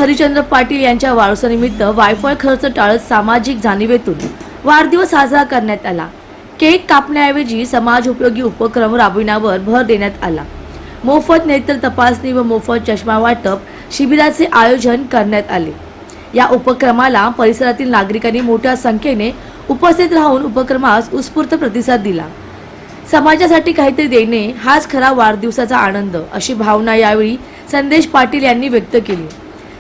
हरिचंद्र पाटील यांच्या वाढदिवसानिमित्त वायफळ खर्च टाळत सामाजिक जाणीवेतून वाढदिवस साजरा करण्यात आला। केक कापण्याऐवजी समाज उपयोगी उपक्रम राबविण्यावर भर देण्यात आला। मोफत नेत्र तपासणी व मोफत चष्मा वाटप शिबिराचे आयोजन करण्यात आले। या उपक्रमाला परिसरातील नागरिकांनी मोठ्या संख्येने उपस्थित राहून उपक्रमास उत्स्फूर्त प्रतिसाद दिला। समाजासाठी काहीतरी देणे हाच खरा वाढदिवसाचा आनंद, अशी भावना यावेळी संदेश पाटील यांनी व्यक्त केली।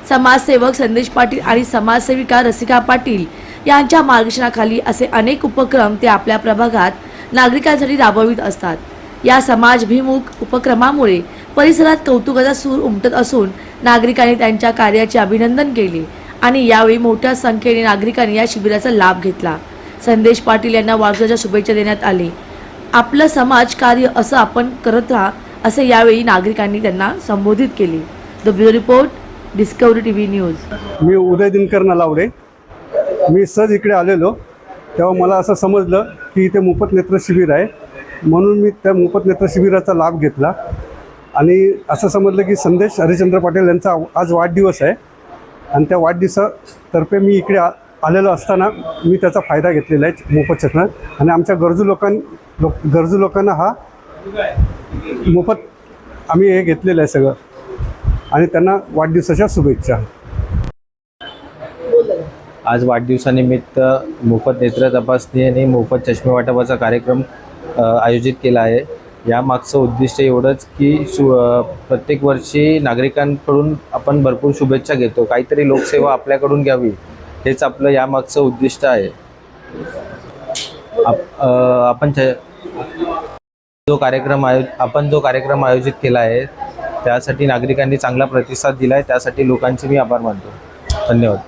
समाजसेवक संदेश पाटील आणि समाजसेविका रसिका पाटील यांच्या मार्गदर्शनाखाली असे अनेक उपक्रम ते आपल्या प्रभागात नागरिकांसाठी राबवित असतात। या समाजभिमुख उपक्रमामुळे परिसरात कौतुकाचा सूर उमटत असून नागरिकांनी त्यांच्या कार्याचे अभिनंदन केले आणि यावेळी मोठ्या संख्येने नागरिकांनी या शिबिराचा लाभ घेतला। संदेश पाटील यांना वाढदिवसाच्या शुभेच्छा देण्यात आली। आपलं समाज कार्य असं आपण करत राहा, असे यावेळी नागरिकांनी त्यांना संबोधित केले। The bureau report, Discovery TV news. मी उदय दिनकर नलावडे। मी सहज इकडे आलेलो तेव्हा मला असं समजलं की इथे मोफत नेत्र शिबिर आहे, म्हणून मी त्या मोफत नेत्र शिबिराचा लाभ घेतला आणि असं समजलं की संदेश हरिचंद्र पाटील यांचा आज वाढदिवस आहे आणि त्या वाढदिवसातर्फे मी इकडे आलेलो असताना मी त्याचा फायदा घेतलेला आहे मोफत चष्मा आणि आमच्या गरजू लोकांना हा मोफत आम्ही हे घेतलेलं आहे सगळं आणि त्यांना वाढदिवसाच्या शुभेच्छा। आज वाढदिवसानिमित्त मोफत नेत्र तपासणी आणि मोफत चष्मे वाटपाचा कार्यक्रम आयोजित केला आहे। यामागचं उद्दिष्ट एवढंच की प्रत्येक वर्षी नागरिकांकडून आपण भरपूर शुभेच्छा घेतो, काहीतरी लोकसेवा आपल्याकडून घ्यावी, हेच आपलं यामागचं उद्दिष्ट आहे। आपण जो कार्यक्रम आयोजित केला आहे त्यासाठी नागरिकांनी चांगला प्रतिसाद दिला आहे, त्यासाठी लोकांचे मी आभार मानतो। धन्यवाद।